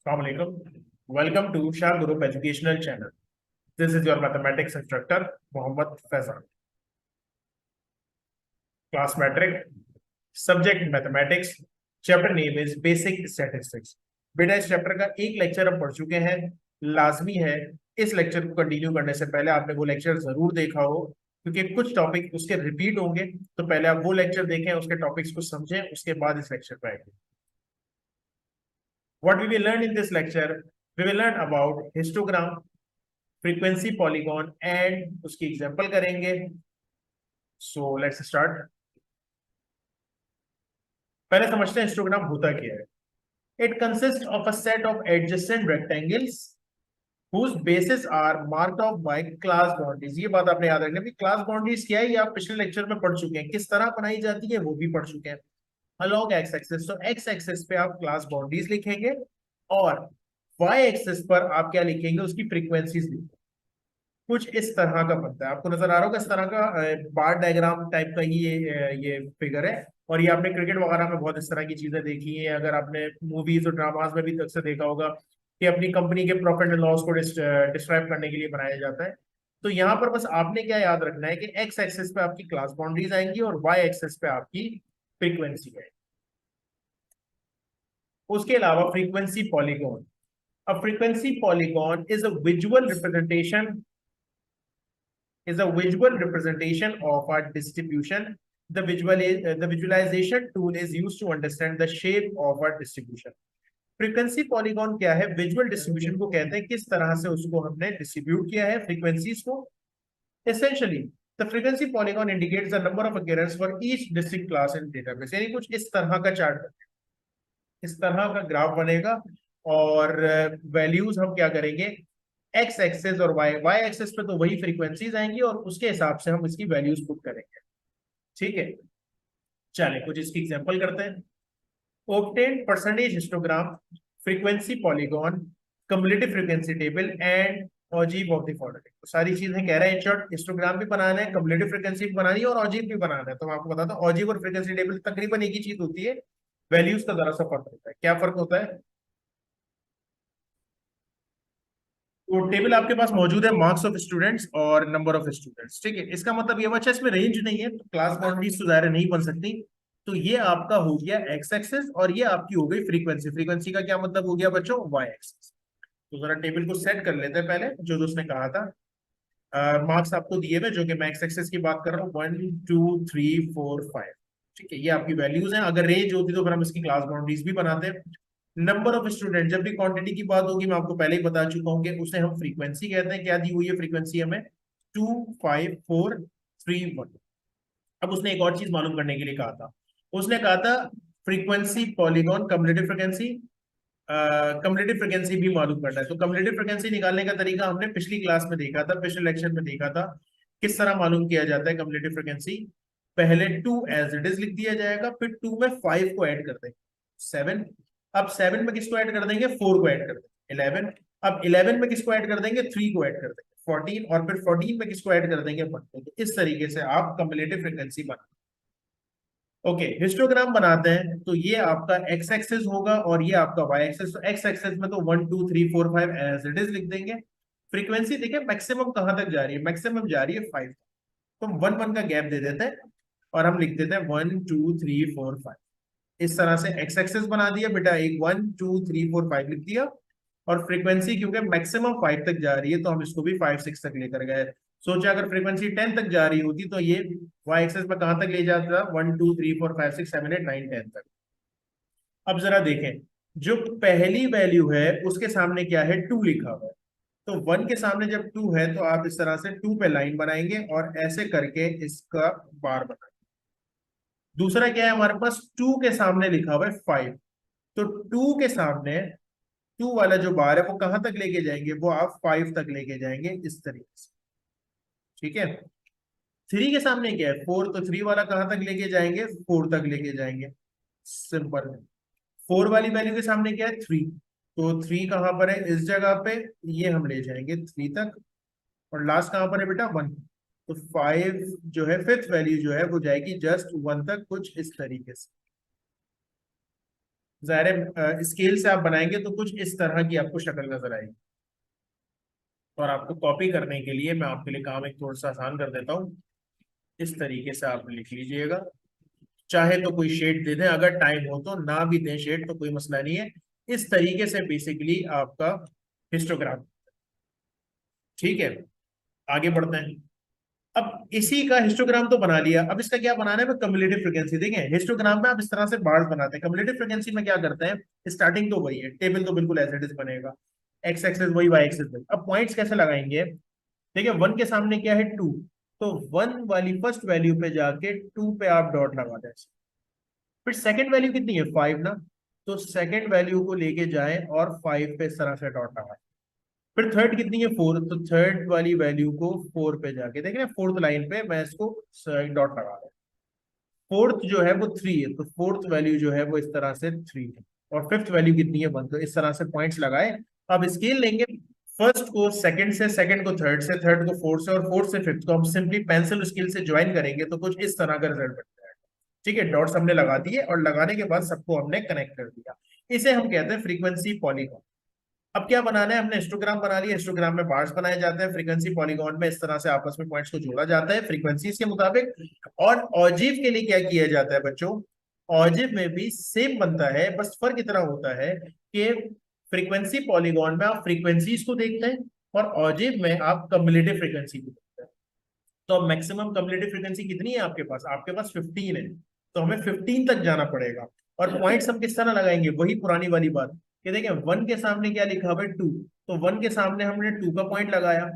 Assalamualaikum. Welcome to Shah Group Educational Channel. This is your mathematics instructor, Mohammad Faizan. Class metric, subject mathematics, chapter name is basic statistics. बेटा इस chapter का एक lecture हम पढ़ चुके हैं। लाजमी है इस लेक्चर को कंटिन्यू करने से पहले आपने वो लेक्चर जरूर देखा हो, क्योंकि कुछ टॉपिक उसके रिपीट होंगे। तो पहले आप वो लेक्चर देखें, उसके टॉपिक्स को समझें, उसके बाद इस लेक्चर पर आएंगे। What we will learn in this lecture, we will learn about histogram, frequency polygon and उसकी एग्जांपल करेंगे। So let's start. पहले समझते हैं हिस्टोग्राम होता क्या है। It consists of a set of adjacent rectangles whose bases are marked off by class boundaries. ये बात आपने याद रखनी है कि क्लास बाउंड्रीज क्या है, ये आप पिछले लेक्चर में पढ़ चुके हैं। किस तरह बनाई जाती है वो भी पढ़ चुके हैं। Along x axis, तो x axis पे आप क्लास बाउंड्रीज लिखेंगे और y एक्सिस पर आप क्या लिखेंगे, उसकी फ्रीक्वेंसीज लिखेंगे। कुछ इस तरह का बनता है, आपको नजर आ रहा होगा इस तरह का बार डायग्राम टाइप का ही ये फिगर है। और ये आपने क्रिकेट वगैरह में बहुत इस तरह की चीजें देखी हैं। अगर आपने मूवीज और ड्रामाज में भी अक्सर देखा होगा कि अपनी कंपनी के प्रॉफिट एंड लॉस को डिस्क्राइब करने के लिए बनाया जाता है। तो यहाँ पर बस आपने क्या याद रखना है कि एक्स एक्सिस पे आपकी क्लास बाउंड्रीज आएंगी और वाई एक्सिस पे आपकी फ्रीक्वेंसी है। उसके अलावा frequency polygon, a frequency polygon is a visual representation of a distribution. The visualization tool is used to understand the shape of a distribution. Frequency polygon क्या है? Visual distribution को कहते हैं, किस तरह से उसको हमने डिस्ट्रीब्यूट किया है फ्रीक्वेंसीज को। Essentially, the frequency polygon indicates the number of occurrence for each distinct class in database. यानी कुछ इस तरह का चार्ट, इस तरह का ग्राफ बनेगा और वैल्यूज हम क्या करेंगे, एक्स एक्सेस और वाई एक्सेस पे तो वही फ्रीक्वेंसीज आएंगी और उसके हिसाब से हम इसकी वैल्यूज पुट करेंगे। ठीक है, चले कुछ इसकी एग्जांपल करते हैं। Obtain percentage histogram, frequency polygon, cumulative frequency table and ogive of the following. तो सारी चीजें कह रहे हैं। शॉर्ट हिस्टोग्राम भी बनाना है, कम्युलेटिव फ्रीक्वेंसी भी बनानी है और ऑजीव भी बनाना है। तो मैं आपको बताता हूँ, ऑजीव और फ्रीक्वेंसी टेबल तकरीबन एक ही चीज होती है, वैल्यूज का जरा सा फर्क होता है। क्या फर्क होता है? तो टेबल आपके पास मौजूद है मार्क्स ऑफ स्टूडेंट्स और नंबर ऑफ स्टूडेंट्स। ठीक है, इसका मतलब ये बच्चा, इसमें रेंज नहीं है तो क्लास बाउंड्रीज तो ज़ाहिर नहीं बन सकती। तो ये आपका हो गया एक्स एक्सेस और ये आपकी हो गई फ्रीक्वेंसी। फ्रीक्वेंसी का क्या मतलब हो गया बच्चों? Y axis. तो जरा टेबल को सेट कर लेते हैं पहले, जो उसने कहा था। मार्क्स आपको दिए हुए, जो कि मैं एक्स एक्सेस की बात कर रहा हूँ, 1 2 3 4 5। ठीक है, ये आपकी वैल्यूज हैं। अगर रेंज होती तो फिर हम इसकी क्लास बाउंड्रीज भी बनाते हैं। नंबर ऑफ स्टूडेंट, जब भी क्वांटिटी की बात होगी, मैं आपको पहले ही बता चुका हूँ कि उसे हम फ्रीक्वेंसी कहते हैं। क्या दी हुई है फ्रीक्वेंसी हमें? 2 5 4 3 1। अब उसने एक और चीज मालूम करने के लिए कहा था। उसने कहा था frequency polygon cumulative frequency, cumulative frequency भी मालूम करना है। तो कम्युलेटिव फ्रीक्वेंसी निकालने का तरीका हमने पिछली क्लास में देखा था, पिछले लेक्चर में देखा था किस तरह मालूम किया जाता है कम्युलेटिव फ्रीक्वेंसी। पहले 2 एज इट इज लिख दिया जाएगा, फिर 2 में 5 को ऐड कर देंगे, 7। अब 7 में किसको ऐड कर देंगे? 4 को ऐड कर देंगे, 11। अब 11 में किसको ऐड कर देंगे? 3 को ऐड कर देंगे, 14। और फिर 14 में किसको ऐड कर देंगे? 1 को। इस तरीके से आप कम्युलेटिव फ्रीक्वेंसी बना। ओके, हिस्टोग्राम बनाते हैं तो ये आपका एक्स एक्सेस होगा और ये आपका वाई एक्सेस। तो एक्स एक्सेस में तो 1 2 3 4 5 एज इट इज लिख देंगे। फ्रीक्वेंसी देखिए मैक्सिमम कहां तक जा रही है, मैक्सिमम जा रही है 5। तो हम 1 1 का गैप दे देते हैं और हम लिख देते हैं 1 2 3 4 5। इस तरह से एक्स एक्सेस बना दिया बेटा, एक 1 2 3 4 5 लिख दिया। और फ्रीक्वेंसी क्योंकि मैक्सिमम 5 तक जा रही है तो हम इसको भी 5 6 तक लेकर गए। सोचा अगर फ्रीक्वेंसी 10 तक जा रही होती तो ये वाई एक्सेस में कहां तक ले जाता? 1 2 3 4 5 6 7 8 9 10 तक। अब जरा देखें, जो पहली वैल्यू है उसके सामने क्या है? 2 लिखा हुआ है। तो 1 के सामने जब 2 है तो आप इस तरह से 2 पे लाइन बनाएंगे और ऐसे करके इसका बार बनाएंगे। दूसरा क्या है हमारे पास? 2 के सामने लिखा हुआ है 5। तो 2 के सामने 2 वाला जो बार है वो कहां तक लेके जाएंगे? वो आप 5 तक लेके जाएंगे, इस तरीके से। ठीक है, 3 के सामने क्या है? 4। तो 3 वाला कहां तक लेके जाएंगे? 4 तक लेके जाएंगे, सिंपल है। 4 वाली वैल्यू के सामने क्या है? 3। तो 3 कहां पर है? इस जगह पे। ये हम ले जाएंगे 3 तक। और लास्ट कहां पर है बेटा? 1। तो 5 जो है, फिफ्थ वैल्यू जो है वो जाएगी जस्ट 1 तक, कुछ इस तरीके से। ज़ाहिर स्केल से आप बनाएंगे तो कुछ इस तरह की आपको शक्ल नजर आएगी। और आपको कॉपी करने के लिए मैं आपके लिए काम एक थोड़ा सा आसान कर देता हूँ। इस तरीके से आप लिख लीजिएगा। चाहे तो कोई शेड दे दें, अगर टाइम हो तो ना भी दें शेड तो कोई मसला नहीं है। इस तरीके से बेसिकली आपका हिस्टोग्राम। ठीक है, आगे बढ़ते हैं। अब इसी का हिस्टोग्राम तो बना लिया, अब इसका क्या बनाना है, कम्युलेटिव फ्रीक्वेंसी। देखें हिस्टोग्राम में आप इस तरह से बार्स बनाते हैं, कम्युलेटिव फ्रीक्वेंसी में क्या करते हैं, स्टार्टिंग तो वही है, टेबल तो बिल्कुल एज इट इज बनेगा, एक्स एक्सेस वही, वाई एक्सेस वही। अब पॉइंट्स कैसे लगाएंगे, देखिए वन के सामने क्या है, टू, तो वन वाली फर्स्ट वैल्यू पे जाके टू पे आप डॉट लगा दें। फिर सेकंड वैल्यू कितनी है, फाइव ना, तो सेकंड वैल्यू को लेके जाएं और फाइव पे इस तरह से डॉट लगाएं। फिर थर्ड कितनी है, फोर, तो थर्ड वाली वैल्यू को फोर पे जाके देख रहे हैं, फोर्थ लाइन पे मैं इसको डॉट लगा रहा हूं। फोर्थ जो है वो थ्री है, तो फोर्थ वैल्यू जो है वो इस तरह से थ्री है। और फिफ्थ वैल्यू कितनी है, वन, तो इस तरह से पॉइंट्स लगाए। अब स्केल लेंगे, फर्स्ट को सेकंड से, सेकंड को थर्ड से, थर्ड को फोर्थ से, और फोर्थ से फिफ्थ को हम सिंपली पेंसिल स्केल से ज्वाइन करेंगे तो कुछ इस तरह का रिजल्ट बनता है। ठीक है, डॉट्स हमने लगा दिए और लगाने के बाद सबको हमने कनेक्ट कर दिया। इसे हम कहते हैं फ्रीक्वेंसी पॉलीगॉन। अब क्या बनाना है, हमने हिस्टोग्राम बना लिया, हिस्टोग्राम में बार्स बनाए जाते हैं, फ्रीक्वेंसी पॉलीगॉन में इस तरह से आपस में पॉइंट्स को जोड़ा जाता है फ्रीक्वेंसीज के मुताबिक। और ऑजिव के लिए क्या किया जाता है बच्चों, ऑजिव में भी सेम बनता है, बस फर्क इतना होता है कि फ्रीक्वेंसी पॉलीगॉन में आप फ्रीक्वेंसीज को देखते हैं और ऑजिव में आप कम्युलेटिव फ्रीक्वेंसी को देखते हैं। तो अब मैक्सिमम कम्युलेटिव फ्रीक्वेंसी कितनी है आपके पास 15 है, तो हमें 15 तक जाना पड़ेगा। और पॉइंट्स हम किस तरह लगाएंगे, वही पुरानी वाली बात कि देखें वन के सामने क्या लिखा हुआ है, टू, तो वन के सामने हमने टू का पॉइंट लगाया।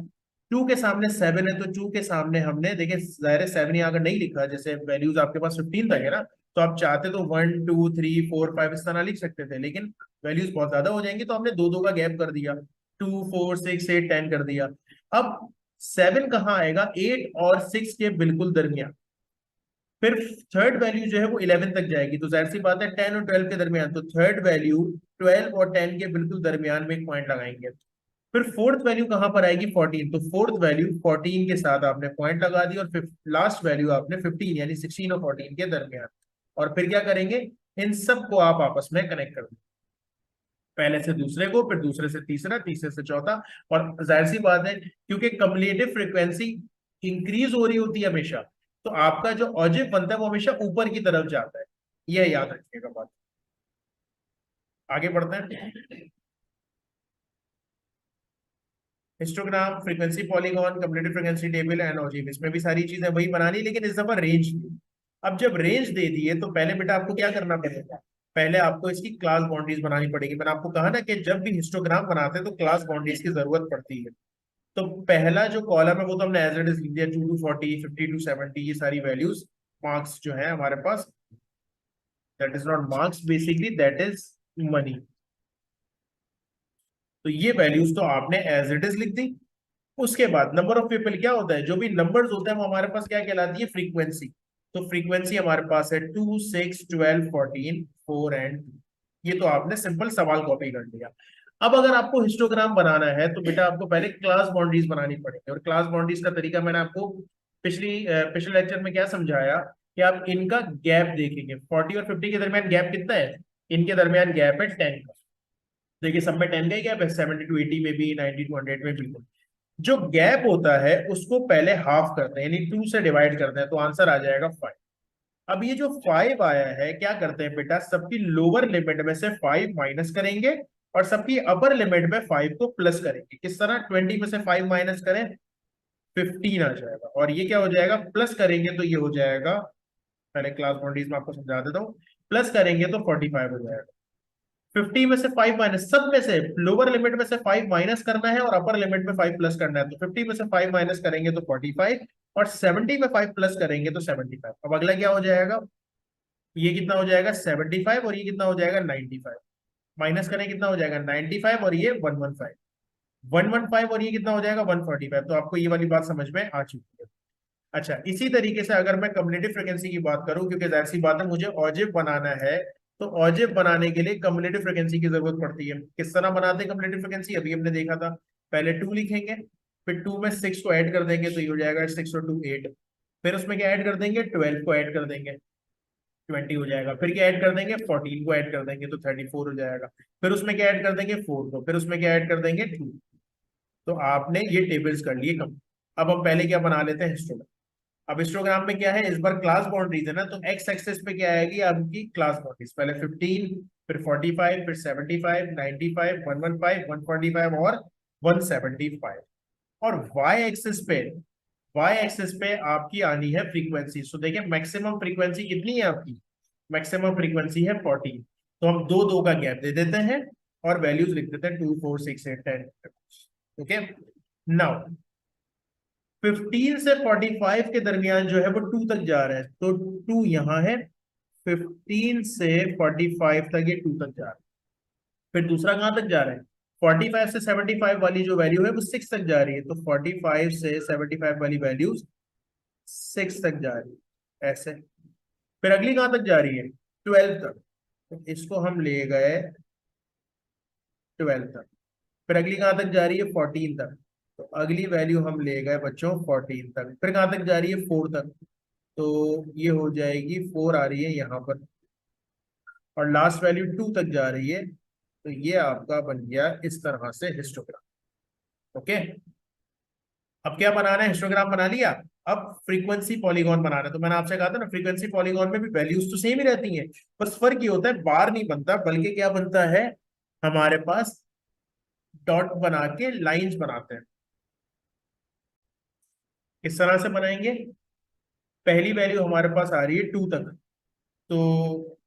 टू के सामने सेवन है, तो टू के सामने हमने, देखिए जाहिर है सेवन यहाँ अगर नहीं लिखा, जैसे वैल्यूज आपके पास 15 तक है ना, तो आप चाहते तो one two three four five इस तरह लिख सकते थे, लेकिन वैल्यूज बहुत ज्यादा हो जाएंगी, तो हमने दो दो का गैप कर दिया, two four six eight ten कर दिया। अब सेवन कहाँ आएगा, एट और सिक्स के बिल्कुल दरमियान। फिर थर्ड वैल्यू जो है वो 11 तक जाएगी, तो जाहिर सी बात है 10 और 12 के दरमियान, तो थर्ड वैल्यू 12 और 10 के बिल्कुल दरमियान में एक पॉइंट लगाएंगे। फिर फोर्थ वैल्यू कहां पर आएगी, 14, तो फोर्थ वैल्यू 14 के साथ आपने पॉइंट लगा दी, और लास्ट वैल्यू आपने 15 यानी 16 और 14 के दरमियान। और फिर क्या करेंगे, इन सबको आप आपस में कनेक्ट कर देंगे, पहले से दूसरे को, फिर दूसरे से तीसरा, तीसरे से चौथा। और जाहिर सी बात है क्योंकि कम्युलेटिव फ्रीक्वेंसी इंक्रीज हो रही होती है हमेशा, तो आपका जो ऑजिव बनता है वो हमेशा ऊपर की तरफ जाता है, यह याद रखिएगा बात। आगे बढ़ते हैं। Histogram, frequency polygon, cumulative frequency table and ogive, इसमें भी सारी चीजें वही बनानी, लेकिन इस दफा रेंज दी। अब जब रेंज दे दिए तो पहले बेटा आपको क्या करना पड़ेगा, पहले आपको इसकी क्लास बाउंड्रीज बनानी पड़ेगी। मैंने आपको कहा ना कि जब भी हिस्टोग्राम बनाते हैं तो क्लास बाउंड्रीज की जरूरत पड़ती है। तो पहला जो कॉलम है वो तो हमने एज इट इज लिख दिया, 2 to 40, 50 to 70, ये सारी वैल्यूज मार्क्स जो है हमारे पास, that is not marks, basically that is money. तो ये वैल्यूज तो आपने एज इट इज लिख दी। उसके बाद नंबर ऑफ पीपल क्या होता है, जो भी नंबर्स होते हैं वो हमारे पास क्या कहलाती है, फ्रीक्वेंसी। तो फ्रीक्वेंसी हमारे पास है 2, 6, 12, 14, 4 एंड 2। ये तो आपने सिंपल सवाल कॉपी कर लिया। अब अगर आपको हिस्टोग्राम बनाना है तो बेटा आपको पहले क्लास बाउंड्रीज बनानी पड़ेगी, और क्लास बाउंड्रीज का तरीका मैंने आपको पिछले लेक्चर में क्या समझाया, कि आप इनका गैप देखेंगे, 40 और 50 के दरमियान गैप कितना है, इनके दरमियान गैप है 10 का। देखिए सब में 10 का ही गैप है, 70 to 80 में भी, 90 to 100 में भी। जो गैप होता है उसको पहले हाफ करते हैं, यानी 2 से डिवाइड करते हैं, तो आंसर आ जाएगा 5। अब ये जो 5 आया है, क्या करते हैं बेटा, सबकी लोअर लिमिट में से 5 माइनस करेंगे और सबकी अपर लिमिट में 5 को प्लस करेंगे। किस तरह, 20 में से 5 माइनस करें, 15 आ जाएगा, और ये क्या हो जाएगा, प्लस करेंगे तो ये हो जाएगा, पहले क्लास बाउंड्रीज में आपको समझा देता हूँ, प्लस करेंगे तो 45 हो जाएगा। 50 में से 5 माइनस, सब में से लोअर लिमिट में से 5 माइनस करना है और अपर लिमिट में 5 प्लस करना है, तो 50 में से 5 माइनस करेंगे तो 45, और 70 में 5 प्लस करेंगे तो 75। अब अगला क्या हो जाएगा, ये कितना हो जाएगा 75, और ये कितना हो जाएगा 95। माइनस करें कितना हो जाएगा 95, और ये 115, 115, और ये कितना हो जाएगा 145। तो आपको ये वाली बात समझ में आ चुकी है। अच्छा, इसी तरीके से अगर मैं कम्युलेटिव फ्रीक्वेंसी की बात करूं, क्योंकि जाहिर सी बात है मुझे ऑजिव बनाना है, तो ऑजिव बनाने के लिए कम्युलेटिव फ्रीक्वेंसी की जरूरत पड़ती है। किस तरह बनाते हैं कम्युलेटिव फ्रीक्वेंसी, अभी हमने देखा था, पहले 2 लिखेंगे, फिर 2 में 6 को ऐड कर देंगे तो ये हो जाएगा 6 और 2 8, फिर उसमें क्या ऐड कर देंगे, 12 को ऐड कर देंगे, 20 हो जाएगा। फिर क्या ऐड कर देंगे, 14 को ऐड कर देंगे तो 34 हो जाएगा। फिर उसमें क्या ऐड कर देंगे, 4 को। फिर उसमें क्या ऐड कर देंगे, 2। तो आपने ये टेबल्स कर लिए कम। अब हम पहले क्या बना लेते हैं, हिस्टोग्राम। अब हिस्टोग्राम में क्या है, इस बार क्लास बाउंड्रीज है ना, तो एक्स एक्सेस पे क्या आएगी आपकी क्लास बाउंड्रीज। पहले 15, फिर 45, फिर 75, 95, 115, 145 और 175। और वाई एक्सेस पे, वाई एक्सेस पे आपकी आनी है फ्रीक्वेंसी। सो देखिए मैक्सिमम फ्रीक्वेंसी कितनी है आपकी, मैक्सिमम फ्रीक्वेंसी है 40। तो हम दो दो का गैप दे देते हैं और वैल्यूज लिख देते हैं 2, 4, 6, 8, 10। ओके, नाउ 15 से 45 के दरमियान जो है वो 2 तक जा रहा है, तो 2 यहाँ है। 15 से 45 तक ये 2 तक जा रहा है। फिर दूसरा कहां तक जा रहा है, 45 से 75 वाली जो वैल्यू है वो 6 तक जा रही है, तो 45 से 75 वाली वैल्यू 6 तक जा रही है ऐसे। फिर अगली कहां तक जा रही है, 12 तक, तो इसको हम ले गए 12 तक। फिर अगली कहां तक जा रही है, 14 तक, तो अगली वैल्यू हम ले गए बच्चों 14 तक। फिर कहां तक जा रही है, 4 तक, तो ये हो जाएगी 4 आ रही है यहाँ पर। और लास्ट वैल्यू 2 तक जा रही है, तो ये आपका बन गया इस तरह से हिस्टोग्राम। ओके, अब क्या बनाना है, हिस्टोग्राम बना लिया। अब फ्रीक्वेंसी पॉलीगॉन बनाना है। तो मैंने आपसे कहा था ना, फ्रीक्वेंसी पॉलीगॉन में भी वैल्यूज तो सेम ही रहती हैं, बस फर्क ये होता है बार नहीं बनता, बल्कि क्या बनता है, हमारे पास डॉट बना के लाइंस बनाते हैं। किस तरह से बनाएंगे, पहली वैल्यू हमारे पास आ रही है 2 तक, तो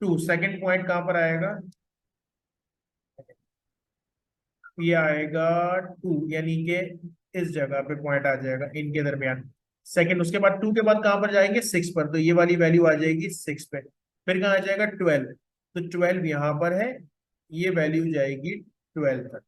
2 सेकंड पॉइंट कहां पर आएगा, ये आएगा 2, यानी कि इस जगह पे पॉइंट आ जाएगा इनके दरमियान। सेकंड, उसके बाद 2 के बाद कहां पर जाएंगे, 6 पर, तो ये वाली वैल्यू आ जाएगी 6 पे। फिर कहां आ जाएगा 12, तो 12 यहां पर है, ये वैल्यू जाएगी 12 तक।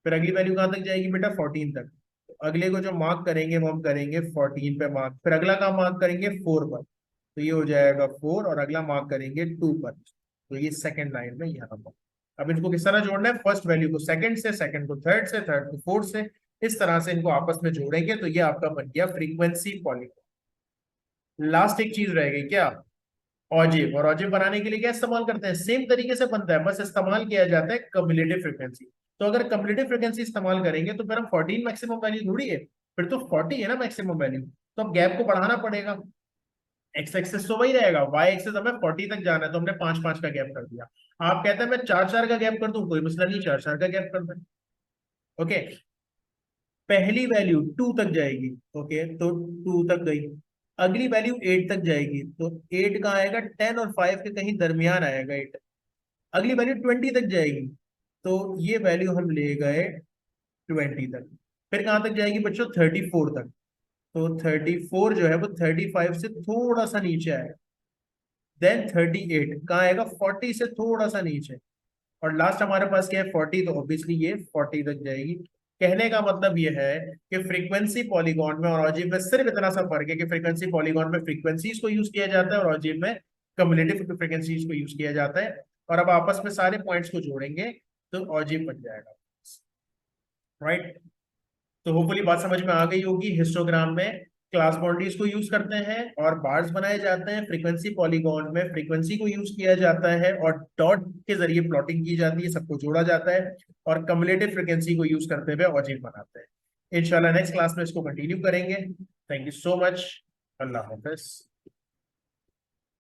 फिर अगली वैल्यू कहां तक जाएगी बेटा, 14 तक। तो अगले को जो मार्क करेंगे वो हम करेंगे 14 पे मार्क। फिर अगला कहां मार्क करेंगे, 4 पर, तो ये हो जाएगा 4, और अगला मार्क करेंगे 2 पर, तो ये सेकंड लाइन में यहाँ पर। अब इनको किस तरह जोड़ना है, फर्स्ट वैल्यू को सेकंड से, सेकंड को थर्ड से, थर्ड को फोर्थ से, इस तरह से इनको आपस में जोड़ेंगे, तो ये आपका बन गया फ्रीक्वेंसी पॉलीगॉन। लास्ट एक चीज रह गई क्या, ऑजिव। और ऑजिव बनाने के लिए क्या इस्तेमाल करते हैं, सेम तरीके से बनता है, बस इस्तेमाल किया जाता है कम्युलेटिव फ्रीक्वेंसी। तो अगर कम्युलेटिव फ्रीक्वेंसी इस्तेमाल करेंगे तो फिर हम 14 मैक्सिमम वैल्यू थोड़ी है, फिर तो 40 है ना मैक्सिमम वैल्यू, तो अब गैप को बढ़ाना पड़ेगा। एक्स एक्सेस तो वही रहेगा, वाई एक्सेस हमें 40 तक जाना है, तो हमने 5-5 का गैप कर दिया। आप कहते हैं मैं 4-4 का गैप कर दूं, कोई मसला नहीं, 4-4 का गैप कर दें। ओके, पहली वैल्यू 2 तक जाएगी, ओके, तो 2 तक गई। अगली वैल्यू 8 तक जाएगी, तो 8 कहाँ आएगा, 10 और 5 के कहीं दरमियान आएगा 8। अगली वैल्यू 20 तक जाएगी, तो ये वैल्यू हम ले गए 20 तक। फिर कहां तक जाएगी बच्चों, 34 तक, तो 34 जो है वो 35 से थोड़ा सा नीचे आएगा। देन 38 कहाँ आएगा, 40 से थोड़ा सा नीचे। और लास्ट हमारे पास क्या है, 40, तो ऑब्वियसली ये 40 तक जाएगी। कहने का मतलब ये है कि फ्रीक्वेंसी पॉलीगॉन में और ऑजिव में सिर्फ इतना सा फर्क है कि फ्रीक्वेंसी पॉलीगॉन में फ्रीक्वेंसीज को यूज किया जाता है और ऑजिव में कम्युलेटिव फ्रीक्वेंसीज को यूज किया जाता है। और अब आपस में सारे पॉइंट्स को जोड़ेंगे तो ऑजिव बन जाएगा, राइट। तो होपफुली बात समझ में आ गई होगी। हिस्टोग्राम में क्लास बाउंड्रीज को यूज करते हैं और बार्स बनाए जाते हैं। फ्रीक्वेंसी पॉलीगॉन में फ्रीक्वेंसी को यूज किया जाता है और डॉट के जरिए प्लॉटिंग की जाती है, सबको जोड़ा जाता है। और कम्युलेटिव फ्रीक्वेंसी को यूज करते हुए ऑजिव बनाते हैं। इंशाल्लाह नेक्स्ट क्लास में इसको कंटिन्यू करेंगे। Thank you so much, Allah Hafiz.